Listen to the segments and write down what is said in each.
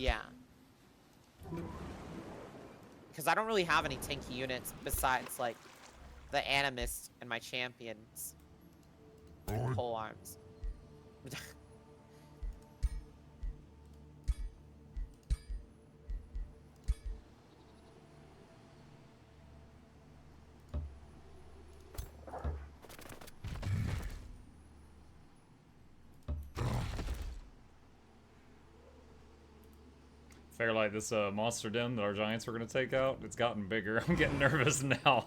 Yeah. Because I don't really have any tanky units besides, like, the Animist and my champions. Pole arms. Fairlight, this monster den that our giants were going to take out, it's gotten bigger. I'm getting nervous now.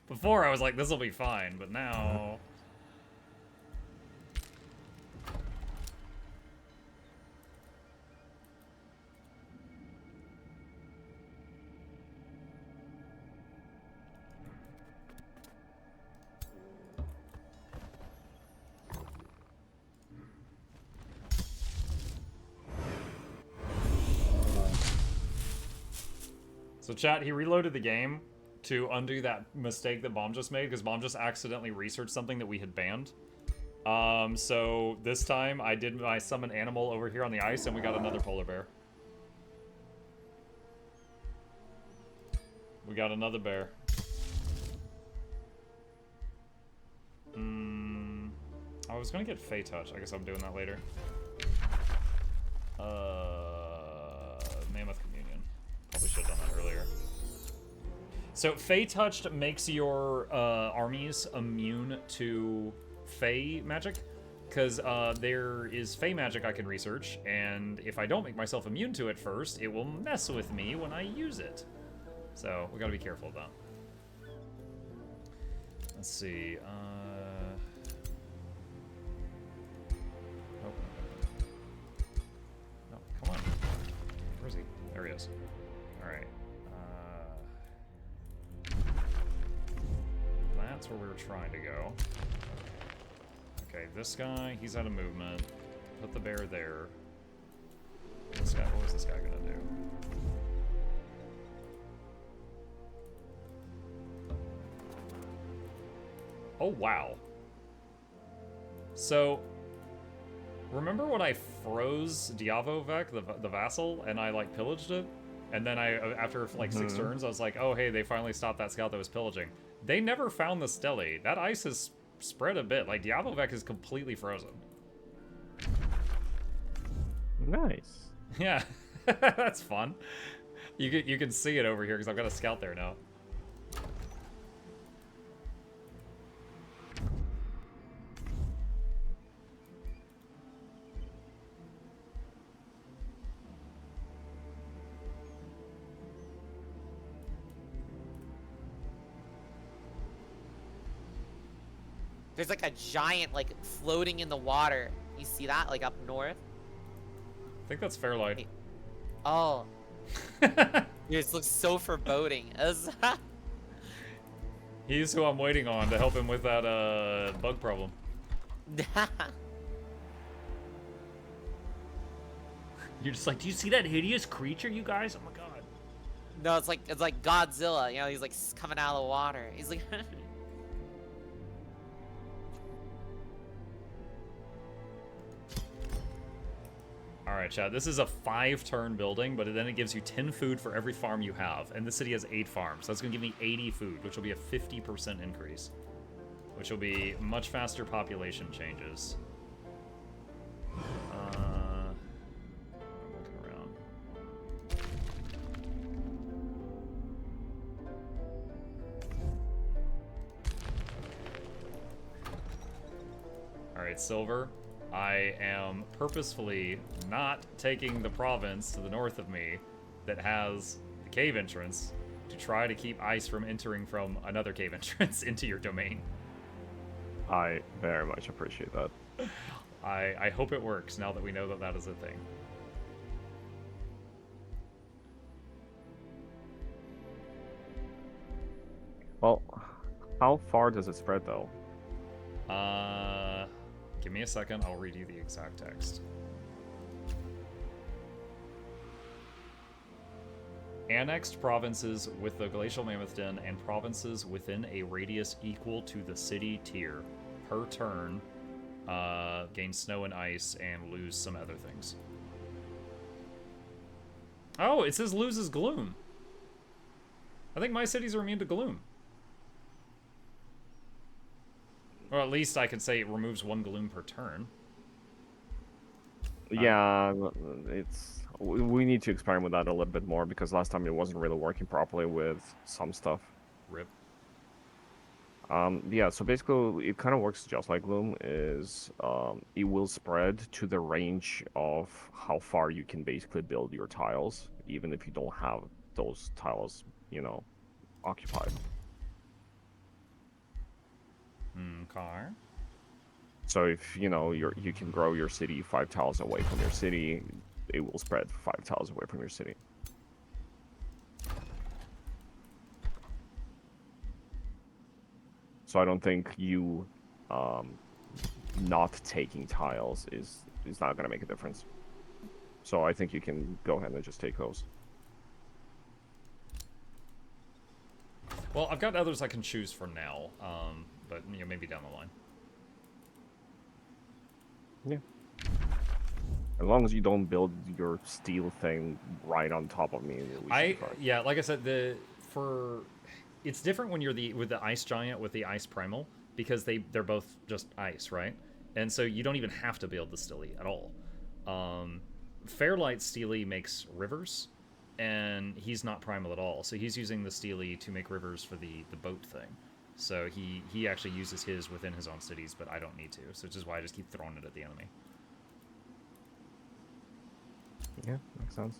Before I was like, this will be fine, but now... So chat, he reloaded the game to undo that mistake that Bomb just made, because Bomb just accidentally researched something that we had banned. So this time I did my summon animal over here on the ice, and we got another polar bear. We got another bear. I was gonna get Fey Touch. I guess I'm doing that later. Mammoth Communion. Probably should have done that earlier. So Fey Touched makes your armies immune to Fey magic, because there is Fey magic I can research, and if I don't make myself immune to it first, it will mess with me when I use it. So we gotta be careful of that. Let's see. Oh. No, come on. Where is he? There he is. Alright. That's where we were trying to go. Okay, this guy, he's out of movement. Put the bear there. This guy, what was this guy gonna do? Oh, wow. So, remember when I froze Diavovec, the vassal, and I, like, pillaged it? And then after, like, 6 turns, I was like, oh, hey, they finally stopped that scout that was pillaging. They never found the Stele. That ice has spread a bit. Like, Diavovec is completely frozen. Nice. Yeah, that's fun. You can see it over here, because I've got a scout there now. There's like a giant, like, floating in the water. You see that, like, up north? I think that's Fairlight. Wait. Oh. This looks so foreboding. He's who I'm waiting on to help him with that bug problem. You're just like, do you see that hideous creature, you guys? Oh my god. No, it's like Godzilla. You know, he's like coming out of the water. He's like. Alright, chat, this is a 5-turn building, but then it gives you 10 food for every farm you have, and this city has 8 farms, so that's going to give me 80 food, which will be a 50% increase, which will be much faster population changes. I'm looking around. Alright, Silver. I am purposefully not taking the province to the north of me that has the cave entrance to try to keep ice from entering from another cave entrance into your domain. I very much appreciate that. I hope it works now that we know that that is a thing. Well, how far does it spread, though? Give me a second, I'll read you the exact text. Annexed provinces with the Glacial Mammoth Den and provinces within a radius equal to the city tier per turn gain snow and ice and lose some other things. Oh, it says loses gloom. I think my cities are immune to gloom. Or at least I could say it removes 1 gloom per turn. Yeah, we need to experiment with that a little bit more because last time it wasn't really working properly with some stuff. Rip. Yeah, so basically it kind of works just like Gloom is it will spread to the range of how far you can basically build your tiles, even if you don't have those tiles, occupied. Okay. So if you can grow your city 5 tiles away from your city, it will spread 5 tiles away from your city. So I don't think you not taking tiles is not going to make a difference. So I think you can go ahead and just take those. Well, I've got others I can choose for now, but maybe down the line. Yeah. As long as you don't build your steel thing right on top of me, we should be fine. Yeah, like I said, it's different when you're with the ice giant with the ice primal because they're both just ice, right? And so you don't even have to build the Steely at all. Fairlight Steely makes rivers, and he's not primal at all. So he's using the Steely to make rivers for the boat thing. So he actually uses his within his own cities, but I don't need to. So which is why I just keep throwing it at the enemy. Yeah, makes sense.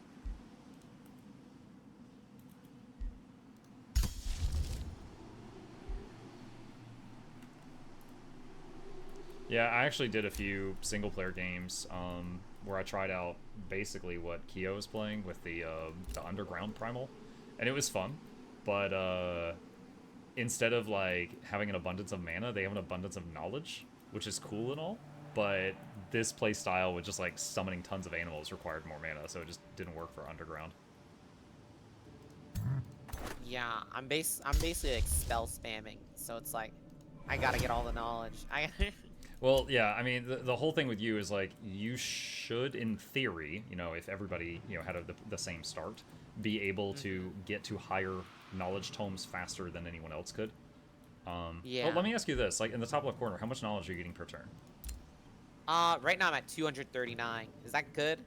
Yeah, I actually did a few single-player games where I tried out basically what Kyo was playing with the underground primal, and it was fun. But instead of like having an abundance of mana, they have an abundance of knowledge, which is cool and all. But this play style with just like summoning tons of animals required more mana, so it just didn't work for underground. Yeah, I'm basically like spell spamming, so it's like I gotta get all the knowledge. Well, yeah, I mean, the whole thing with you is, like, you should, in theory, if everybody, had the same start, be able to get to higher knowledge tomes faster than anyone else could. Yeah. Well, let me ask you this. Like, in the top left corner, how much knowledge are you getting per turn? Right now I'm at 239. Is that good?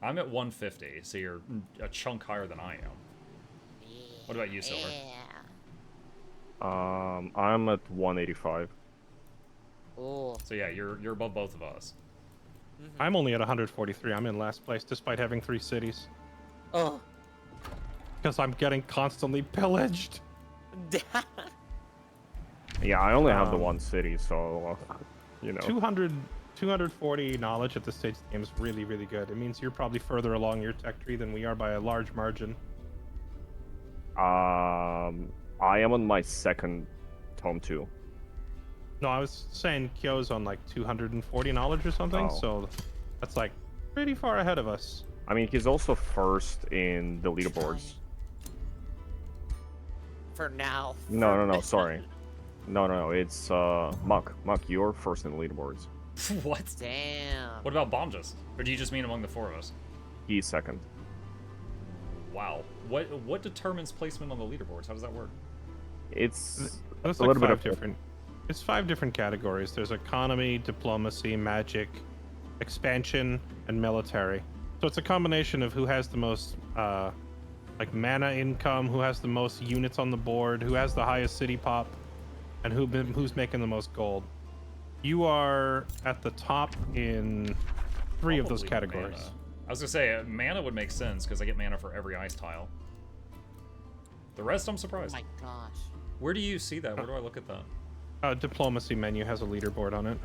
I'm at 150, so you're a chunk higher than I am. Yeah. What about you, Silver? Yeah. I'm at 185. Oh. So yeah, you're above both of us. I'm only at 143. I'm in last place despite having 3 cities. Oh. Because I'm getting constantly pillaged. Yeah, I only have the one city, so 240 knowledge at this stage of the game is really, really good. It means you're probably further along your tech tree than we are by a large margin. I am on my second tome 2. No, I was saying Kyo's on like 240 knowledge or something, Oh. so that's like pretty far ahead of us. I mean, he's also first in the leaderboards. For now. No, sorry. No, it's Muck, you're first in the leaderboards. What? Damn. What about Bomjus? Or do you just mean among the 4 of us? He's second. Wow. What determines placement on the leaderboards? How does that work? It's That's a like little bit 5 of different. It's 5 different categories. There's economy, diplomacy, magic, expansion, and military. So it's a combination of who has the most like mana income, who has the most units on the board, who has the highest city pop, and who's making the most gold. You are at the top in 3 of those Probably categories. mana. I was gonna say mana would make sense because I get mana for every ice tile. The rest, I'm Oh surprised. my gosh. Where do you see that? Where do I look at that? Diplomacy menu has a leaderboard on it.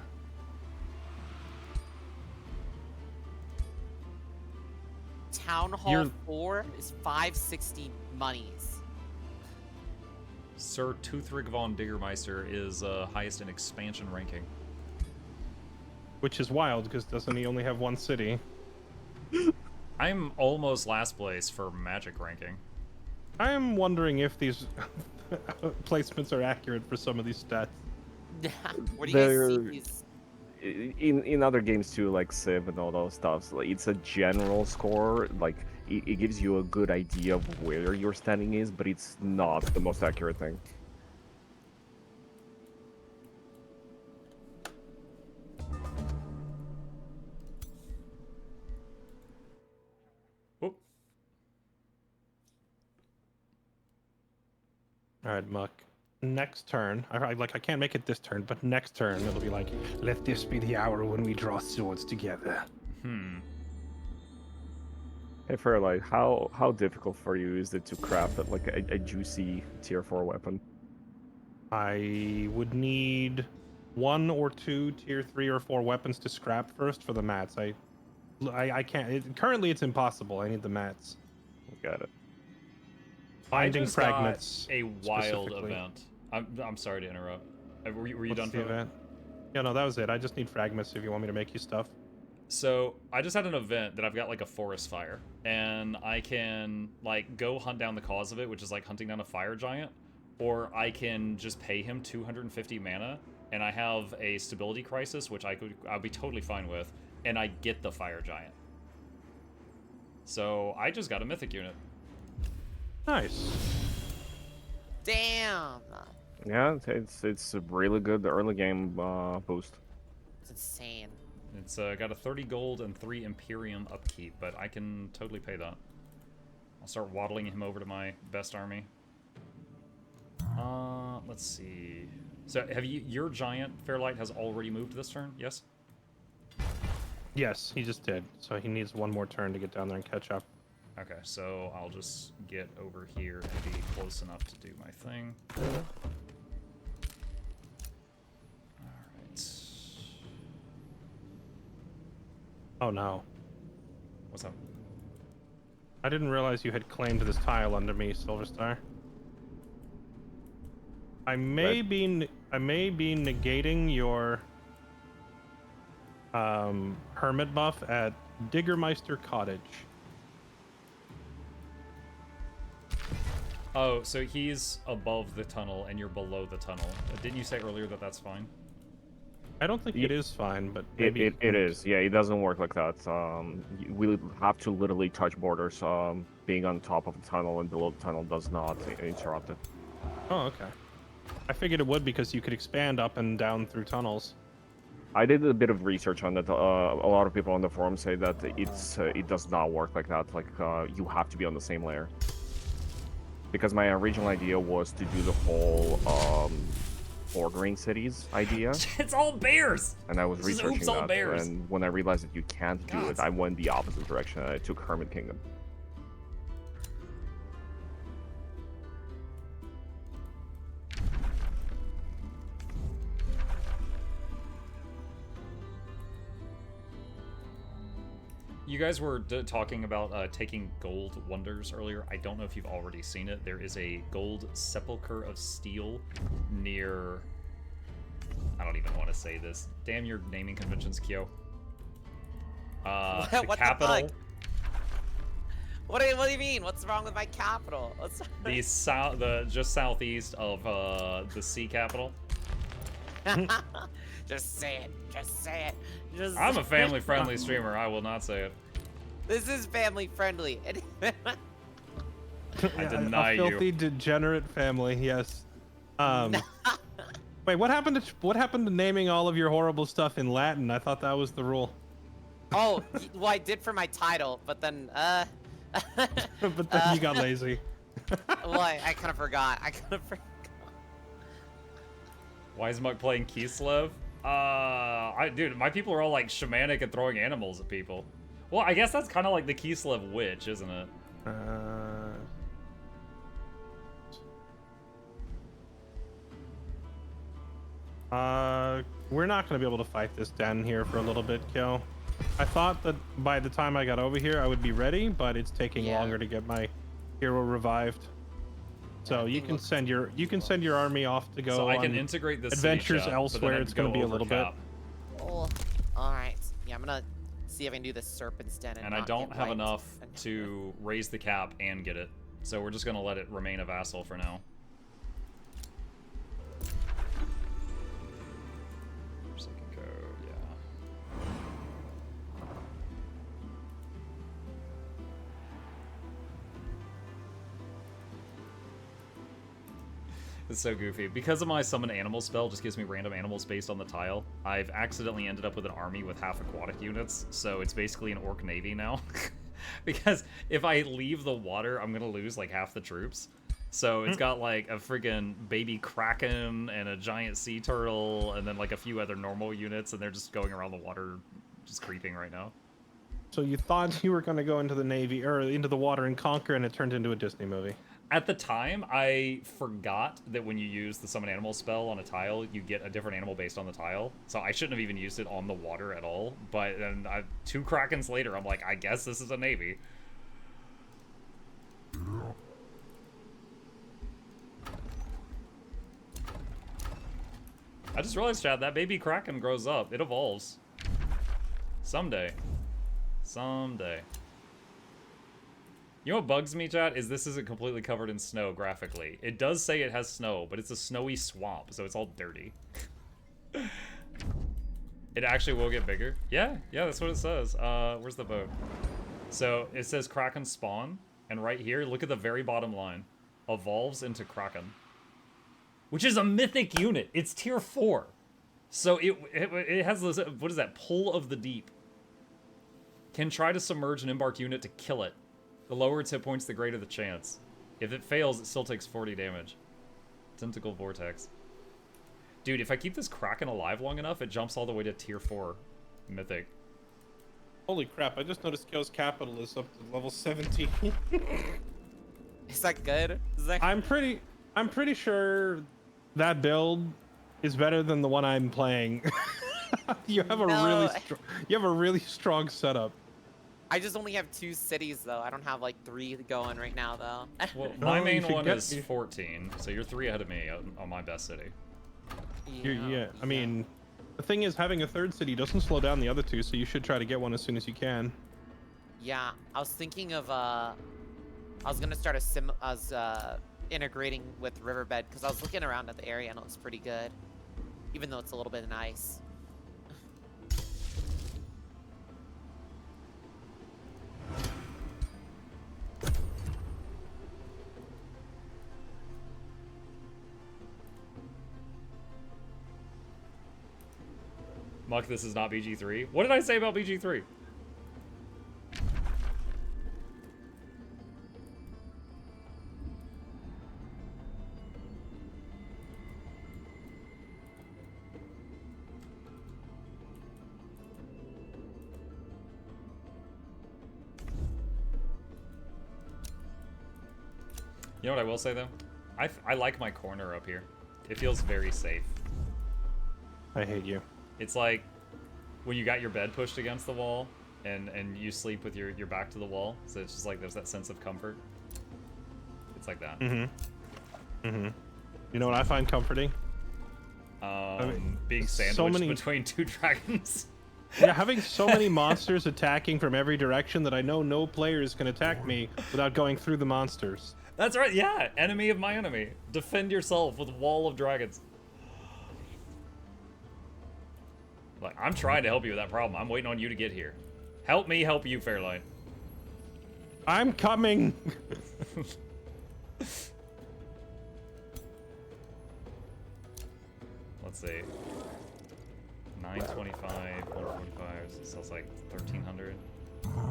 Town Hall You're- 4 is 560 monies. Sir Toothrick von Diggermeister is highest in expansion ranking. Which is wild because doesn't he only have 1 city? I'm almost last place for magic ranking. I am wondering if these placements are accurate for some of these stats. What do you guys They're- see? These... in other games too, like Civ and all those stuffs. Like, it's a general score. Like it gives you a good idea of where your standing is, but it's not the most accurate thing. Whoop. All right, Muck. Next turn, I can't make it this turn, but next turn it'll be like, let this be the hour when we draw swords together. Hey Fairlight, how difficult for you is it to craft like a juicy tier 4 weapon? I would need 1 or 2 tier 3 or 4 weapons to scrap first for the mats. I can't. Currently, it's impossible. I need the mats. Got it. Finding I just fragments. got a wild specifically. event. I'm sorry to interrupt. Were you What's done the for the event? Yeah, no, that was it. I just need fragments if you want me to make you stuff. So I just had an event that I've got like a forest fire, and I can like go hunt down the cause of it, which is like hunting down a fire giant, or I can just pay him 250 mana, and I have a stability crisis, which I'll be totally fine with, and I get the fire giant. So I just got a mythic unit. Nice. Damn. Yeah, it's a really good early game boost. It's insane. It's got a 30 gold and 3 Imperium upkeep, but I can totally pay that. I'll start waddling him over to my best army. Let's see. So have your giant Fairlight has already moved this turn? Yes? Yes, he just did. So he needs 1 more turn to get down there and catch up. Okay, so I'll just get over here and be close enough to do my thing. Alright. Oh no. What's up? I didn't realize you had claimed this tile under me, Silverstar. I may be negating your hermit buff at Diggermeister Cottage. Oh, so he's above the tunnel and you're below the tunnel. Didn't you say earlier that that's fine? I don't think it is fine, but It maybe is. Yeah, it doesn't work like that. We have to literally touch borders. Being on top of the tunnel and below the tunnel does not interrupt it. Oh, okay. I figured it would because you could expand up and down through tunnels. I did a bit of research on that. A lot of people on the forum say that it does not work like that. Like you have to be on the same layer. Because my original idea was to do the whole bordering cities idea, It's all bears! and I was This is researching oops, all that. bears. And when I realized that you can't do God. it, I went the opposite direction. And I took Hermit Kingdom. You guys were talking about taking gold wonders earlier. I don't know if you've already seen it. There is a gold sepulcher of steel near... I don't even want to say this. Damn your naming conventions, Kyo. The What the capital. fuck? What do you mean? What's wrong with my capital? The just southeast of the sea capital. Just say it. Just say it. Just I'm a family-friendly streamer. I will not say it. This is family friendly. I deny a filthy, degenerate family. Yes. Wait, what happened to naming all of your horrible stuff in Latin? I thought that was the rule. Oh, well, I did for my title, but then But then you got lazy. well, I kind of forgot. Why is Muck playing Kislev? Dude, my people are all like shamanic and throwing animals at people. Well, I guess that's kind of like the Kislev witch, isn't it? We're not gonna be able to fight this den here for a little bit, Kyo. I thought that by the time I got over here, I would be ready, but it's taking longer to get my hero revived. So you can send your army off to go. So I can on integrate this adventures city, elsewhere. It's gonna be a little bit. Oh, all right. Yeah, I'm gonna see if I can do the Serpent's Den. And I don't have enough to raise the cap and get it, so we're just gonna let it remain a vassal for now. Second code, yeah. It's so goofy. Because of my summon animal spell just gives me random animals based on the tile, I've accidentally ended up with an army with half aquatic units, so it's basically an orc navy now. Because if I leave the water, I'm gonna lose like half the troops. So it's got like a friggin' baby kraken and a giant sea turtle and then like a few other normal units, and they're just going around the water just creeping right now. So you thought you were going to go into the Navy or into the water and conquer, and it turned into a Disney movie. At the time, I forgot that when you use the summon animal spell on a tile, you get a different animal based on the tile. So I shouldn't have even used it on the water at all. But then 2 Krakens later, I'm like, I guess this is a navy. I just realized, Chad, that baby Kraken grows up. It evolves. Someday. Someday. You know what bugs me, chat, is this isn't completely covered in snow graphically. It does say it has snow, but it's a snowy swamp, so it's all dirty. It actually will get bigger. Yeah, that's what it says. Where's the boat? So it says Kraken spawn, and right here, look at the very bottom line. Evolves into Kraken. Which is a mythic unit. It's tier 4. So it has this, what is that? Pull of the deep. Can try to submerge an embark unit to kill it. The lower its hit points, the greater the chance. If it fails, it still takes 40 damage. Tentacle Vortex. Dude, if I keep this Kraken alive long enough, it jumps all the way to tier 4 mythic. Holy crap, I just noticed Kyo's capital is up to level 17. Is that good? Is that... I'm pretty sure that build is better than the one I'm playing. You have a really strong setup. I just only have 2 cities though. I don't have like 3 going right now though. Well, my No, main you should one get is me. 14, so you're 3 ahead of me on my best city. Yeah, I mean, the thing is, having a 3rd city doesn't slow down the other 2, so you should try to get one as soon as you can. Yeah, I was thinking of I was gonna start integrating with Riverbed because I was looking around at the area and it looks pretty good, even though it's a little bit nice. Muck, this is not BG3. What did I say about BG3? You know what I will say, though? I like my corner up here. It feels very safe. I hate you. It's like when you got your bed pushed against the wall and you sleep with your back to the wall. So it's just like there's that sense of comfort. It's like that. You know what I find comforting? Being sandwiched between 2 dragons. Yeah, having so many monsters attacking from every direction that I know no players can attack me without going through the monsters. That's right, yeah. Enemy of my enemy. Defend yourself with wall of dragons. Like, I'm trying to help you with that problem. I'm waiting on you to get here. Help me help you, Fairlight. I'm coming! Let's see. 925, 145, so it's like 1300.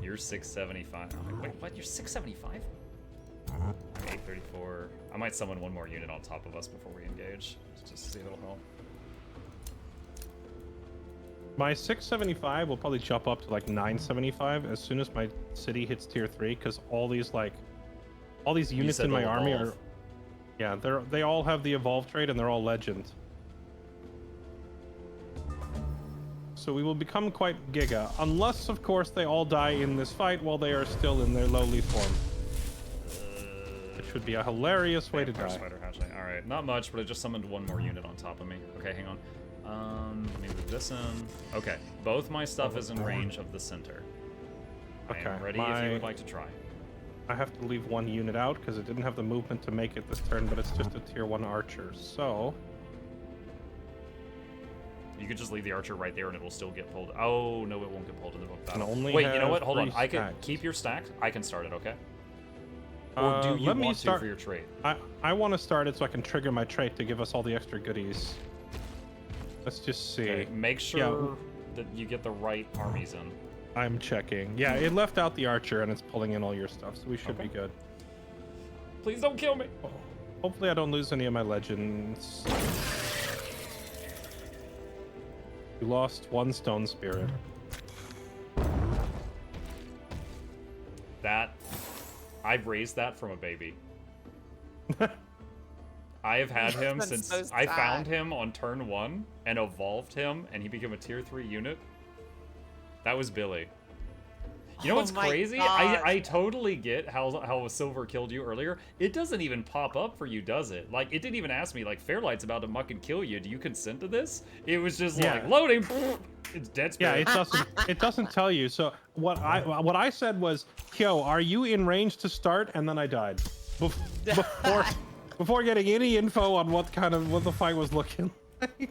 You're 675. Wait, what? You're 675? 834. I might summon one more unit on top of us before we engage, just to see if it'll help. My 675 will probably jump up to like 975 as soon as my city hits tier 3, because all these units in my army are, yeah, they all have the evolve trait and they're all legend. So we will become quite giga, unless of course they all die in this fight while they are still in their lowly form. Which would be a hilarious way to die. Spider hatchling. All right, not much, but I just summoned one more unit on top of me. Okay, hang on. Let me move this in. Okay, both my stuff is in range of the center. I am ready if you would like to try. I have to leave one unit out because it didn't have the movement to make it this turn, but it's just a tier 1 archer, so... You could just leave the archer right there and it will still get pulled. Oh, no, it won't get pulled in the book battle. only Wait, you know have what? Hold on. 3 I can stacks. keep your stacked. I can start it, okay? Or do you let me want to start- for your trait? I want to start it so I can trigger my trait to give us all the extra goodies. Let's just see. Okay, make sure that you get the right armies in. I'm checking. Yeah, it left out the archer and it's pulling in all your stuff, so we should be good. Please don't kill me. Oh, hopefully I don't lose any of my legends. You lost 1 stone spirit. That I've raised that from a baby. I have had him That's since so I sad. found him on turn 1 and evolved him, and he became a tier 3 unit. That was Billy. You know Oh what's my crazy? gosh. I totally get how Silver killed you earlier. It doesn't even pop up for you, does it? Like, it didn't even ask me, like, Fairlight's about to muck and kill you. Do you consent to this? It was just like, Yeah. loading. It's dead Yeah, spirit. it doesn't tell you. So what I said was, "Yo, are you in range to start?" And then I died before getting any info on what the fight was looking like. It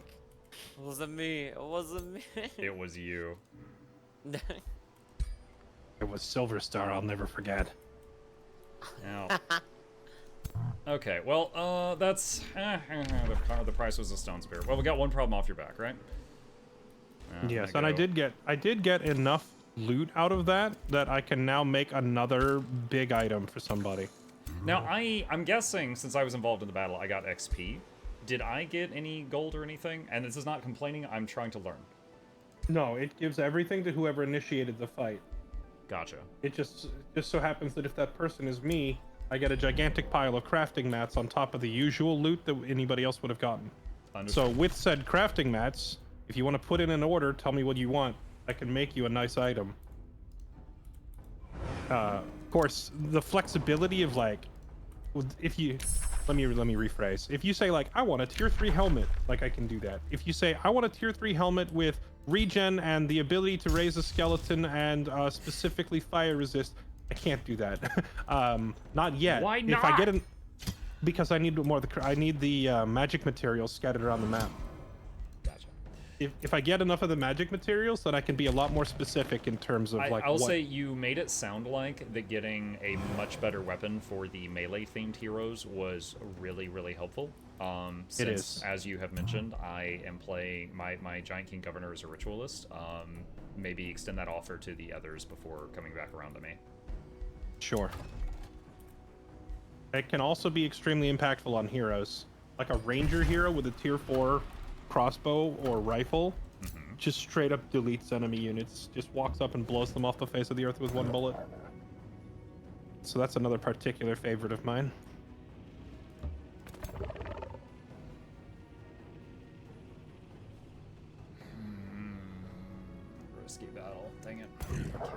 wasn't me. It wasn't me. It was you. It was Silver Star. I'll never forget. Ow. Okay, well, that's... the price was a stone spear. Well, we got 1 problem off your back, right? Yes, and I did get enough loot out of that I can now make another big item for somebody. Now, I'm guessing, since I was involved in the battle, I got XP. Did I get any gold or anything? And this is not complaining, I'm trying to learn. No, it gives everything to whoever initiated the fight. Gotcha. It just so happens that if that person is me, I get a gigantic pile of crafting mats on top of the usual loot that anybody else would have gotten. So with said crafting mats, if you want to put in an order, tell me what you want. I can make you a nice item. Of course, the flexibility of like, if you, let me rephrase. If you say like, I want a tier 3 helmet, like I can do that. If you say, I want a tier 3 helmet with regen and the ability to raise a skeleton and specifically fire resist, I can't do that. Not yet. Why If I get not? an, because I need more. I need the magic materials scattered around the map. Gotcha. If I get enough of the magic materials, then I can be a lot more specific in terms of like. I'll say you made it sound like that getting a much better weapon for the melee-themed heroes was really, really helpful. Since, is. as you have mentioned, I am playing my Giant King Governor as a ritualist. Maybe extend that offer to the others before coming back around to me. Sure. It can also be extremely impactful on heroes, like a ranger hero with a tier 4 crossbow or rifle. Just straight up deletes enemy units, just walks up and blows them off the face of the earth with 1 bullet. So that's another particular favorite of mine. Risky battle. Dang it. I can't do that.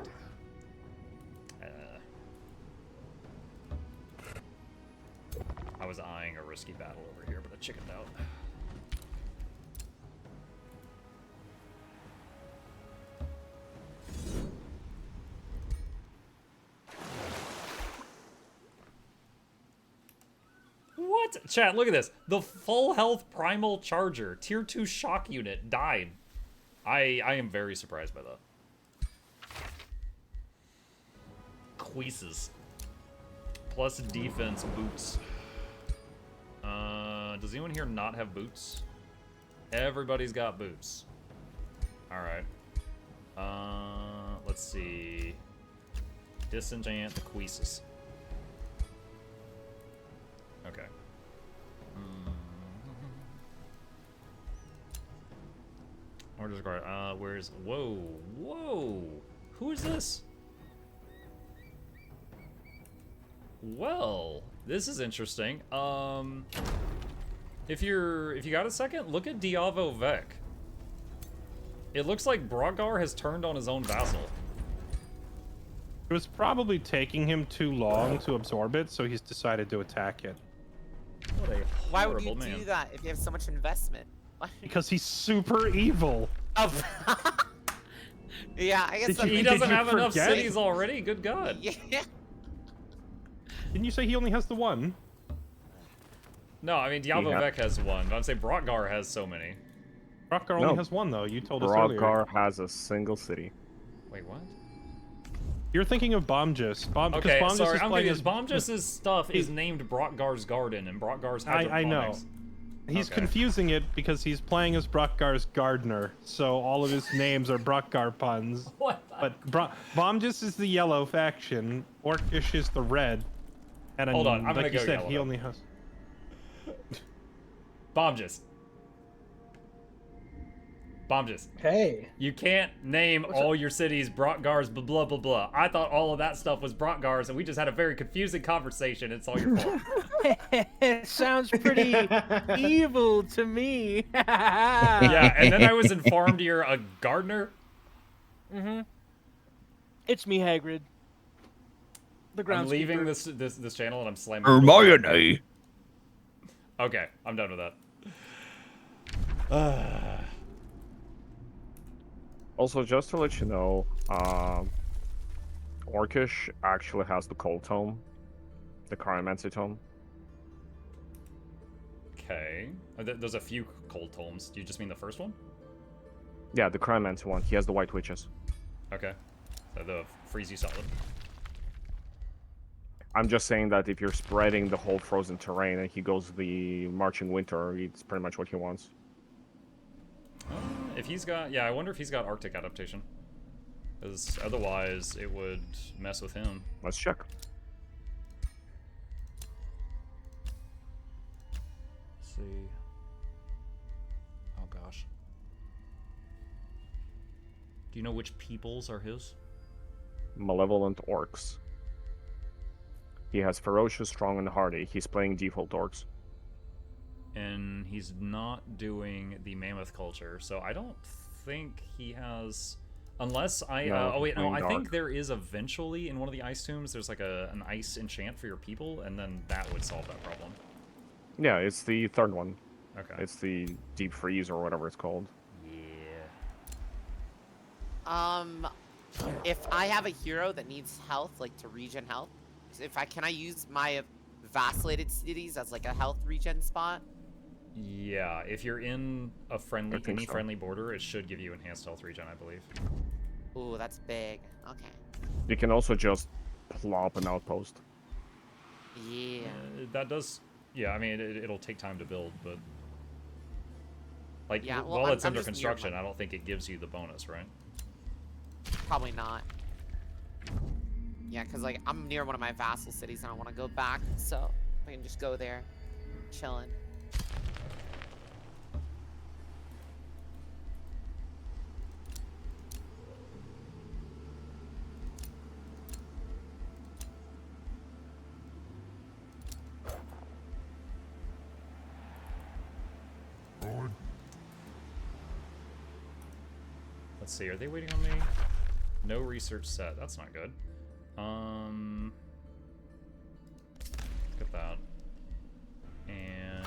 I was eyeing a risky battle over here, but I chickened out. What? Chat, look at this. The full health primal charger, tier 2 shock unit, died. I am very surprised by that. Queases. Plus defense boots. Does anyone here not have boots? Everybody's got boots. Alright. Let's see. Disenchant the Queases. Okay. Orders guard. Where's... Whoa. Whoa. Who is this? Well, this is interesting. If you got a second, look at Diavo Vec. It looks like Brogar has turned on his own vassal. It was probably taking him too long to absorb it, so he's decided to attack it. What a Why would you horrible man. do that if you have so much investment? Why- Because he's super evil. Oh. Yeah, I guess Did that you- He makes doesn't you have enough forget? cities already. Good God. Yeah. Didn't you say he only has the 1? No, I mean Diavo Yeah. Vec has one, but I'm saying Brogar has so many. Rockgar No. only has 1 though. You told us earlier. Brogar has a single city. Wait, what? You're thinking of Bomjus. Okay, Bomjus sorry, is I'm playing confused. Bomjus's stuff is he- named Brockgar's Garden, and Brockgar's hydroponics. I know. He's Okay. confusing it because he's playing as Brockgar's gardener, so all of his names are Brockgar puns. What? But Bomjus is the yellow faction, Orcish is the red, and Hold on, I'm gonna like you go said, yellow he then. only has. Bomjus. Bomjus. Hey. You can't name What's all your cities Brockgars, blah, blah, blah, blah. I thought all of that stuff was Brockgars, and we just had a very confusing conversation. It's all your fault. It sounds pretty evil to me. Yeah, and then I was informed you're a gardener. Mm-hmm. It's me, Hagrid. The groundskeeper. I'm leaving this channel and I'm slamming. Hermione. Okay, I'm done with that. Also, just to let you know, Orcish actually has the Cold Tome, the Cryomancy Tome. Okay. There's a few cold tomes. Do you just mean the first one? Yeah, the Cryomancy one. He has the White Witches. Okay. So the freeze you solid. I'm just saying that if you're spreading the whole frozen terrain and he goes the Marching Winter, it's pretty much what he wants. If he's got, yeah, I wonder if he's got Arctic adaptation. Because otherwise, it would mess with him. Let's check. Let's see. Oh gosh. Do you know which peoples are his? Malevolent Orcs. He has Ferocious, Strong, and Hardy. He's playing default Orcs. And he's not doing the mammoth culture, so I don't think he has. Unless I. No, oh wait, no. I Green think Dog. there is eventually in one of the ice tombs. There's like an ice enchant for your people, and then that would solve that problem. Yeah, it's the third one. Okay. It's the Deep Freeze or whatever it's called. Yeah. If I have a hero that needs health, like to regen health, can I use my vacillated cities as like a health regen spot? Yeah, if you're in a friendly, I think any so. friendly border, it should give you enhanced health regen, I believe. Ooh, that's big. Okay. You can also just plop an outpost. Yeah. That does, yeah. I mean, it'll take time to build, but like Yeah, well, while it's I'm under just near construction, one. I don't think it gives you the bonus, right? Probably not. Yeah, because like I'm near one of my vassal cities and I want to go back, so I can just go there, chilling. Let's see, are they waiting on me? No research set. That's not good. Look at that. And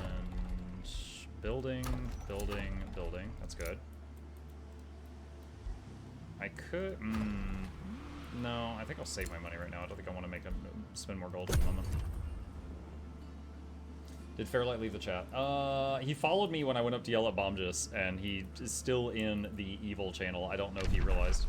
building, building, building. That's good. I could. No, I think I'll save my money right now. I don't think I want to spend more gold at the moment. Did Fairlight leave the chat? He followed me when I went up to yell at Bomjus, and he is still in the evil channel. I don't know if he realized.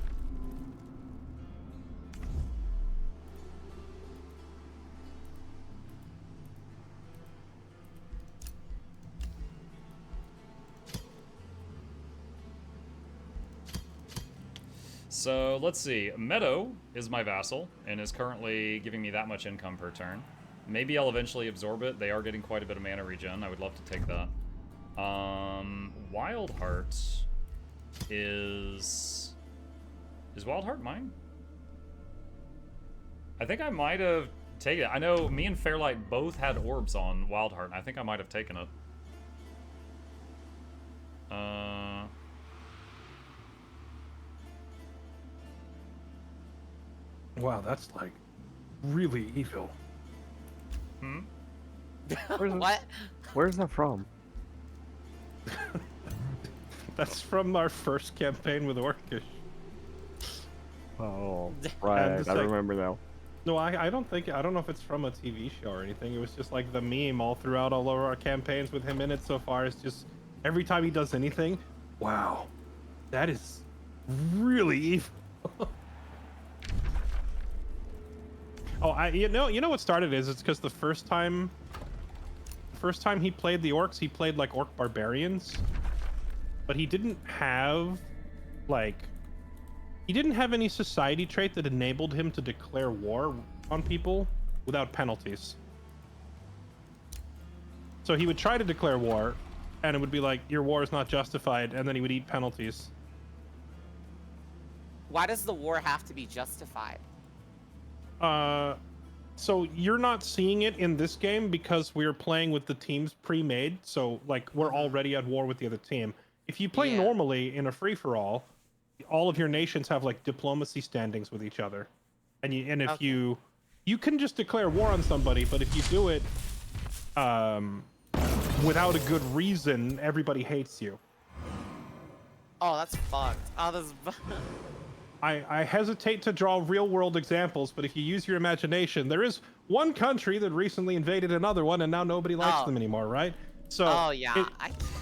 So let's see. Meadow is my vassal and is currently giving me that much income per turn. Maybe I'll eventually absorb it. They are getting quite a bit of mana regen. I would love to take that. Wildheart is Wildheart mine? I think I might have taken it. I know me and Fairlight both had orbs on Wildheart, and I think I might have taken it. Wow, that's like really evil. What? Where's that from? That's from our first campaign with Orcish. Oh, And right. it's I like- remember now. No, I don't know if it's from a TV show or anything. It was just like the meme all throughout all over our campaigns with him in it so far. It's just every time he does anything, wow, that is really evil. Oh, you know what started is it's because the first time he played the orcs, he played like orc barbarians, but he didn't have any society trait that enabled him to declare war on people without penalties. So he would try to declare war, and it would be like, your war is not justified, and then he would eat penalties. Why does the war have to be justified? So you're not seeing it in this game because we're playing with the teams pre-made, so like we're already at war with the other team. If you play normally in a free-for-all, all of your nations have like diplomacy standings with each other, and if you can just declare war on somebody, but if you do it without a good reason, everybody hates you. Oh, that's fucked. Oh, that's. I hesitate to draw real-world examples, but if you use your imagination, there is one country that recently invaded another one, and now nobody likes them anymore, right? So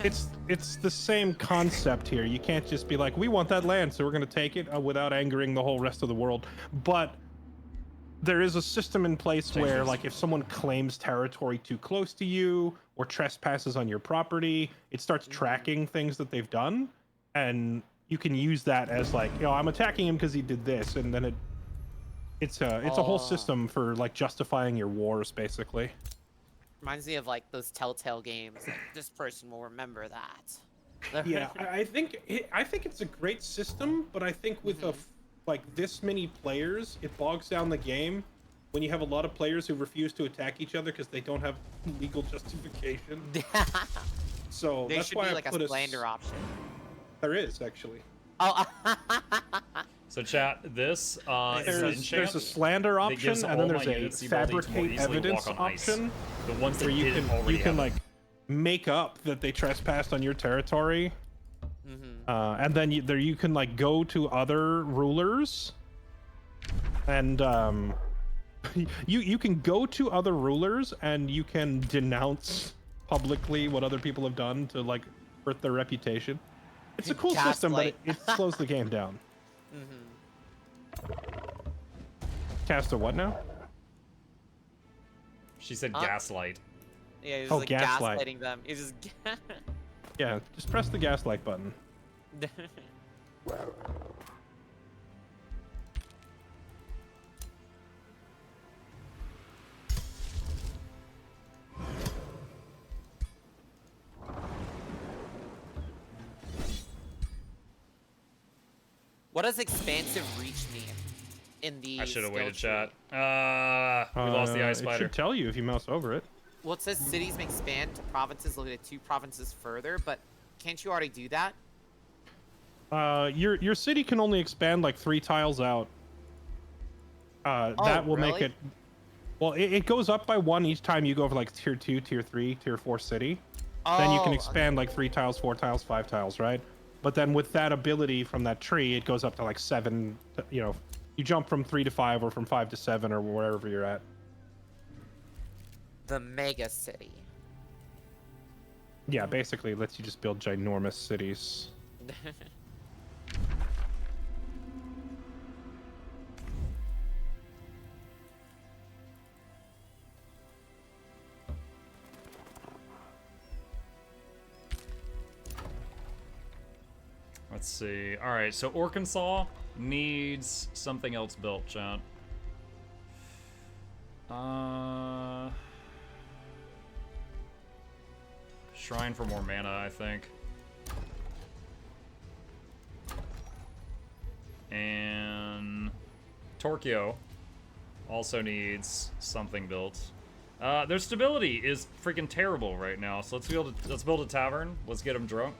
it's the same concept here. You can't just be like, we want that land, so we're going to take it without angering the whole rest of the world. But there is a system in place where, like, if someone claims territory too close to you or trespasses on your property, it starts tracking things that they've done, and you can use that as like, I'm attacking him because he did this, and then it's a whole system for like justifying your wars, basically. Reminds me of like those Telltale games. Like, this person will remember that. Yeah, I think it's a great system, but I think with like this many players, it bogs down the game when you have a lot of players who refuse to attack each other because they don't have legal justification. So there that's should why be I like put a slander option. There is actually. Oh. So chat, this there's a slander option, and then there's a fabricate evidence option. The ones that where you can like make up that they trespassed on your territory, and then you can like go to other rulers, and you can go to other rulers and you can denounce publicly what other people have done to like hurt their reputation. It's a cool system, but it slows the game down. Cast a what now? She said gaslight. Yeah, he's like gaslight. gaslighting them. He's just. Yeah, just press the gaslight button. What does expansive reach mean in the? I should have waited, tree? chat. We lost the ice It spider. should tell you if you mouse over it. Well, it says cities may expand to provinces located 2 provinces further, but can't you already do that? Your city can only expand like 3 tiles out. That will make it. Well, it goes up by 1 each time you go over like tier 2, tier 3, tier 4 city. Then you can expand like 3 tiles, 4 tiles, 5 tiles, right? But then with that ability from that tree, it goes up to like 7. You jump from 3 to 5 or from 5 to 7 or wherever you're at. The mega city. Yeah, basically it lets you just build ginormous cities. Let's see. All right, so Arkansas needs something else built, chat. Shrine for more mana, I think. And Torquio also needs something built. Their stability is freaking terrible right now, so let's build a tavern. Let's get them drunk.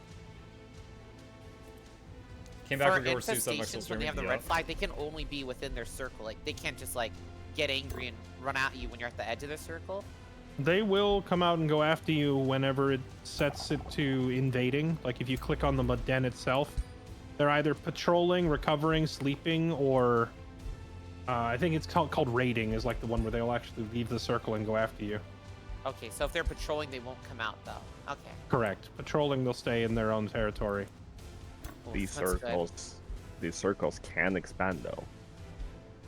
Came back from Gore infestations, when they have the red flag, they can only be within their circle. Like, they can't just, like, get angry and run at you when you're at the edge of their circle. They will come out and go after you whenever it sets it to invading. Like, if you click on the den itself, they're either patrolling, recovering, sleeping, or I think it's called raiding is like the one where they'll actually leave the circle and go after you. Okay, so if they're patrolling, they won't come out, though. Okay. Correct. Patrolling, they'll stay in their own territory. Cool, These that's circles can expand though.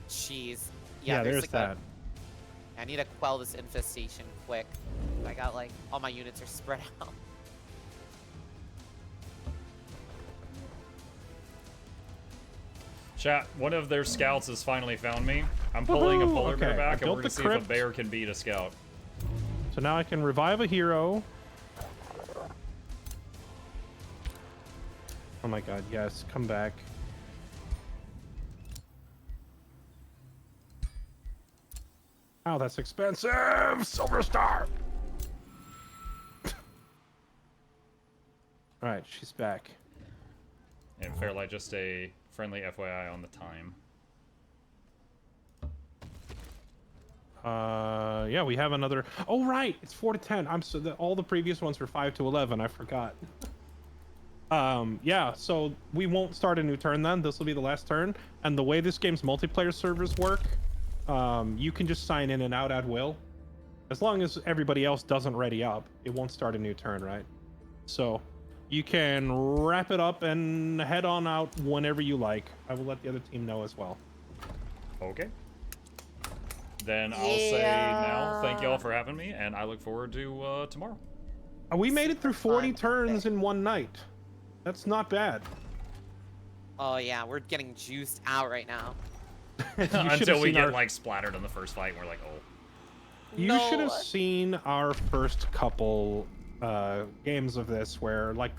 good. Jeez. Yeah, there's there's like that. I need to quell this infestation quick. I got like all my units are spread out. Chat, one of their scouts has finally found me. I'm pulling a Woohoo! polar bear Okay, back, I and built we're gonna the see if a crypt. bear can beat a scout. So now I can revive a hero. Oh my god, yes, come back. Oh, that's expensive! Silver Star! Alright, she's back. And Fairlight, just a friendly FYI on the time. Yeah, we have another. Oh, right! It's 4 to 10. All the previous ones were 5 to 11. I forgot. Yeah, so we won't start a new turn then. This will be the last turn. And the way this game's multiplayer servers work, you can just sign in and out at will. As long as everybody else doesn't ready up, it won't start a new turn, right? So you can wrap it up and head on out whenever you like. I will let the other team know as well. Okay. Then I'll say now, thank y'all for having me, and I look forward to tomorrow. We made it through 40 fun. turns in one night. That's not bad. Oh yeah, we're getting juiced out right now. You should Until have we seen get our- like splattered in the first fight, and we're like, oh. You No. should have seen our first couple games of this where, like,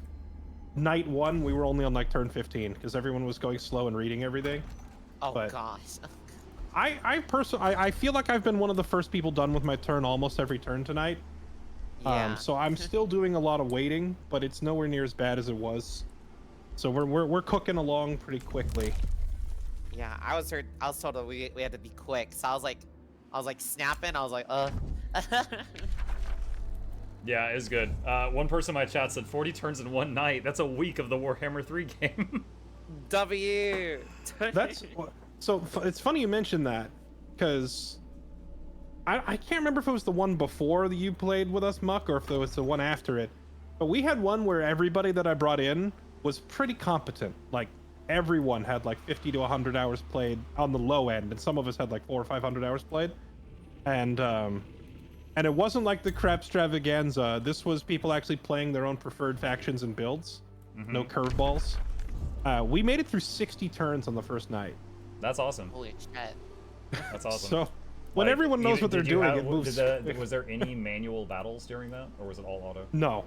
night 1, we were only on, like, turn 15 because everyone was going slow and reading everything. Oh But- gosh. I personally, I feel like I've been one of the first people done with my turn almost every turn tonight. Yeah. So I'm still doing a lot of waiting, but it's nowhere near as bad as it was. So we're cooking along pretty quickly. Yeah, I was told that we had to be quick. So I was like snapping. I was like, Yeah, it's good. One person in my chat said 40 turns in one night. That's a week of the Warhammer 3 game. W. It's funny you mentioned that, because I can't remember if it was the one before that you played with us, Muck, or if it was the one after it. But we had one where everybody that I brought in was pretty competent. Like, everyone had like 50 to 100 hours played on the low end, and some of us had like 400 or 500 hours played. And it wasn't like the crap extravaganza. This was people actually playing their own preferred factions and builds. No curveballs. We made it through 60 turns on the first night. That's awesome. Holy shit. That's awesome. So when Like, everyone knows what they're did you doing, have- it moves. was there any manual battles during that, or was it all auto? No,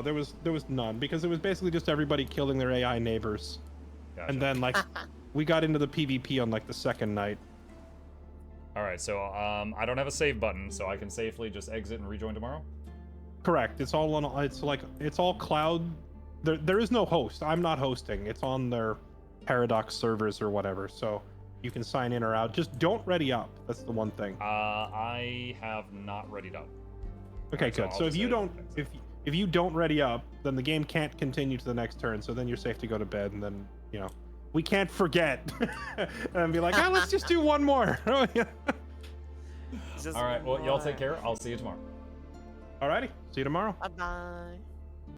there was none, because it was basically just everybody killing their AI neighbors. Gotcha. And then like we got into the PvP on like the second night. All right, so I don't have a save button, so I can safely just exit and rejoin tomorrow. Correct. It's all on. It's all cloud. There is no host. I'm not hosting. It's on their Paradox servers or whatever. So you can sign in or out. Just don't ready up. That's the one thing. I have not readied up. Okay, Alright, so good. I'll So if just you edit don't, if you don't ready up, then the game can't continue to the next turn. So then you're safe to go to bed, and then we can't forget and be like, let's just do one more. Just All right, well, y'all take care. I'll see you tomorrow. Alrighty. See you tomorrow. Bye bye.